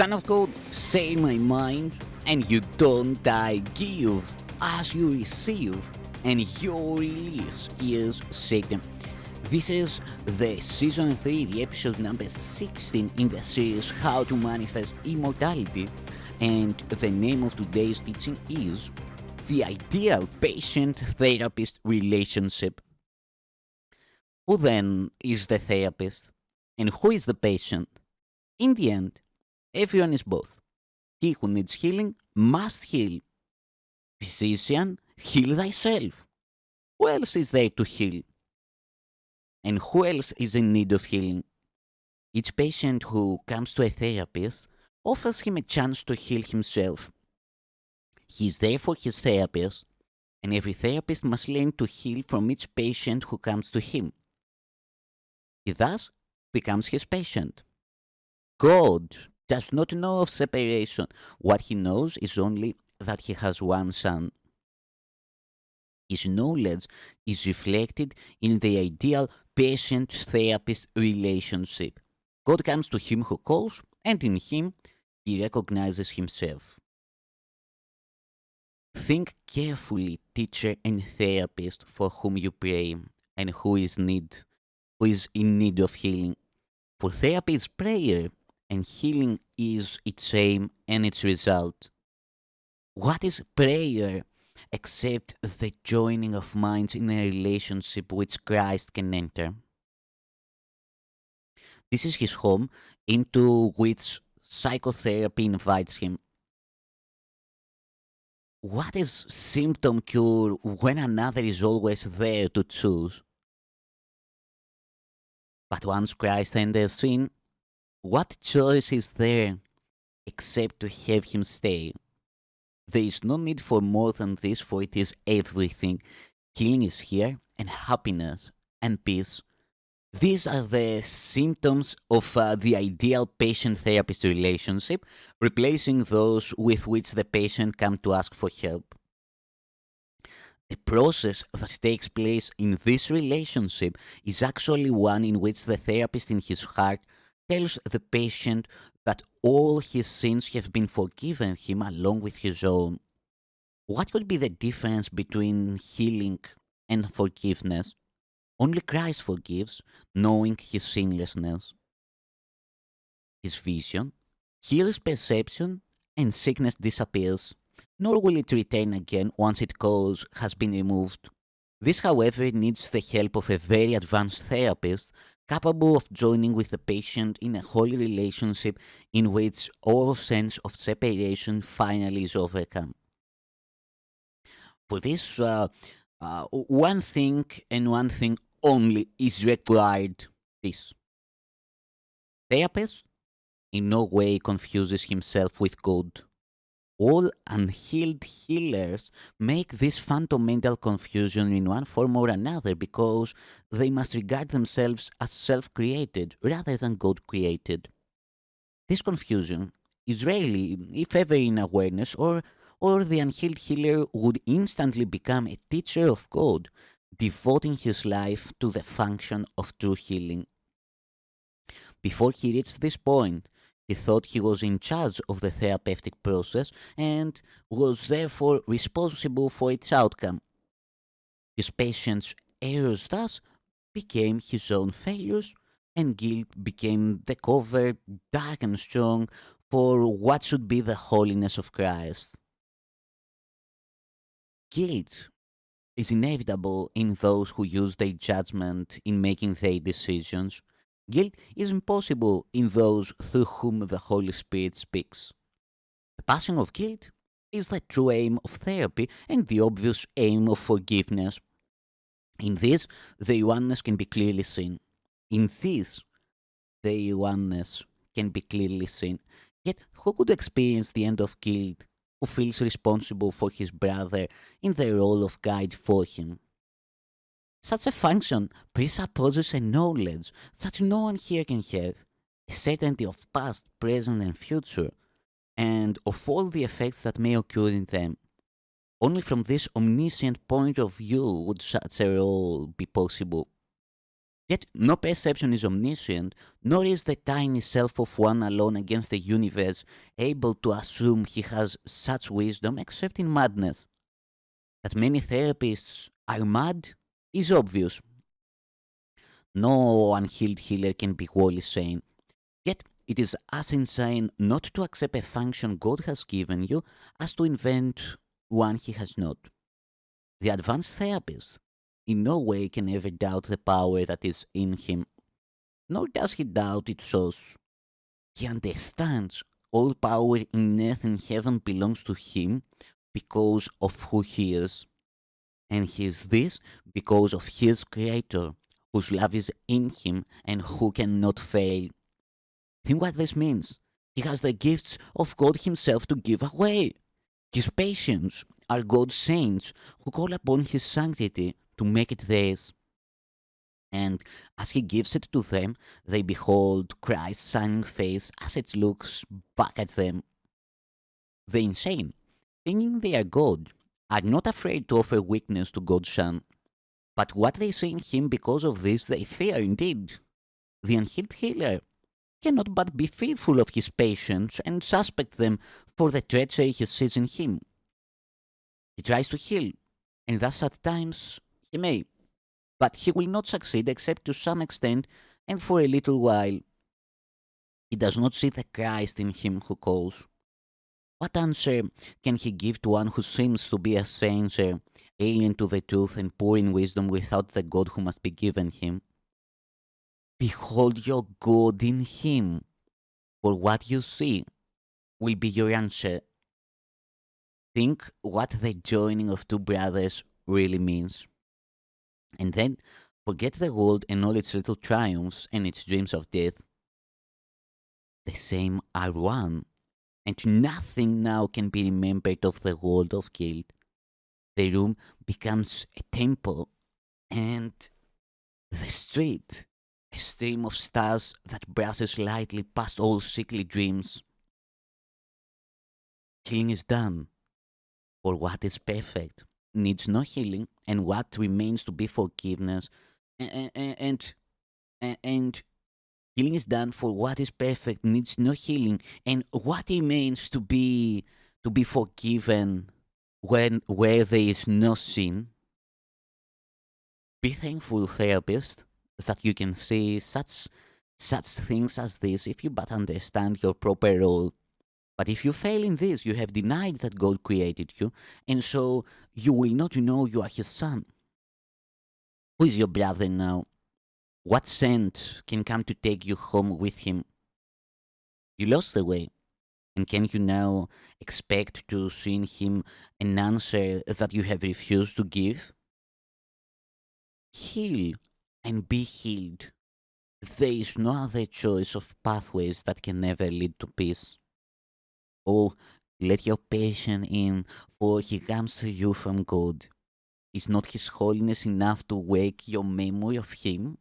Son of God, say my mind, and you don't I give as you receive, and your release is Satan. This is the season 3, the episode number 16 in the series How to Manifest Immortality, and the name of today's teaching is The Ideal Patient-Therapist Relationship. Who then is the therapist, and who is the patient? In the end, everyone is both. He who needs healing must heal. Physician, heal thyself. Who else is there to heal? And who else is in need of healing? Each patient who comes to a therapist offers him a chance to heal himself. He is there for his therapist, and every therapist must learn to heal from each patient who comes to him. He thus becomes his patient. God does not know of separation. What he knows is only that he has one son. His knowledge is reflected in the ideal patient-therapist relationship. God comes to him who calls, and in him he recognizes himself. Think carefully, teacher and therapist, for whom you pray and who is in need of healing. For therapy is prayer, and healing is its aim and its result. What is prayer except the joining of minds in a relationship which Christ can enter? This is his home into which psychotherapy invites him. What is symptom cure when another is always there to choose? But once Christ enters in, what choice is there except to have him stay? There is no need for more than this, for it is everything. Healing is here, and happiness and peace. These are the symptoms of the ideal patient-therapist relationship, replacing those with which the patient comes to ask for help. The process that takes place in this relationship is actually one in which the therapist in his heart tells the patient that all his sins have been forgiven him along with his own. What could be the difference between healing and forgiveness? Only Christ forgives, knowing his sinlessness. His vision heals perception, and sickness disappears, nor will it return again once its cause has been removed. This, however, needs the help of a very advanced therapist capable of joining with the patient in a holy relationship in which all sense of separation finally is overcome. For this, one thing and one thing only is required: this. Therapist in no way confuses himself with God. All unhealed healers make this fundamental confusion in one form or another because they must regard themselves as self-created rather than God-created. This confusion is rarely, if ever, in awareness, or the unhealed healer would instantly become a teacher of God, devoting his life to the function of true healing. Before he reached this point, he thought he was in charge of the therapeutic process and was therefore responsible for its outcome. His patient's errors thus became his own failures, and guilt became the cover, dark and strong, for what should be the holiness of Christ. Guilt is inevitable in those who use their judgment in making their decisions. Guilt is impossible in those through whom the Holy Spirit speaks. The passing of guilt is the true aim of therapy and the obvious aim of forgiveness. In this, the oneness can be clearly seen. In this, the oneness can be clearly seen. Yet, who could experience the end of guilt who feels responsible for his brother in the role of guide for him? Such a function presupposes a knowledge that no one here can have, a certainty of past, present, and future, and of all the effects that may occur in them. Only from this omniscient point of view would such a role be possible. Yet no perception is omniscient, nor is the tiny self of one alone against the universe able to assume he has such wisdom except in madness. That many therapists are mad is obvious. No unhealed healer can be wholly sane. Yet it is as insane not to accept a function God has given you as to invent one he has not. The advanced therapist in no way can ever doubt the power that is in him, nor does he doubt its source. He understands all power in earth and heaven belongs to him because of who he is. And he is this because of his Creator, whose love is in him and who cannot fail. Think what this means. He has the gifts of God Himself to give away. His patients are God's saints who call upon His sanctity to make it theirs. And as He gives it to them, they behold Christ's shining face as it looks back at them. The insane, thinking they are God, are not afraid to offer weakness to God's Son. But what they see in Him because of this they fear indeed. The unhealed healer cannot but be fearful of his patients and suspect them for the treachery he sees in him. He tries to heal, and thus at times he may, but he will not succeed except to some extent and for a little while. He does not see the Christ in him who calls. What answer can he give to one who seems to be a stranger, alien to the truth and poor in wisdom without the God who must be given him? Behold your God in him, for what you see will be your answer. Think what the joining of two brothers really means. And then forget the world and all its little triumphs and its dreams of death. The same are one, and nothing now can be remembered of the world of guilt. The room becomes a temple, and the street a stream of stars that brushes lightly past all sickly dreams. Healing is done, for what is perfect needs no healing, and what remains to be forgiveness. And healing is done for what is perfect needs no healing, and what remains to be forgiven when where there is no sin. Be thankful, therapist, that you can see such things as this if you but understand your proper role. But if you fail in this, you have denied that God created you, and so you will not know you are His son. Who is your brother now? What saint can come to take you home with him? You lost the way, and can you now expect to see in him an answer that you have refused to give? Heal and be healed. There is no other choice of pathways that can never lead to peace. Oh, let your patient in, for he comes to you from God. Is not His holiness enough to wake your memory of Him?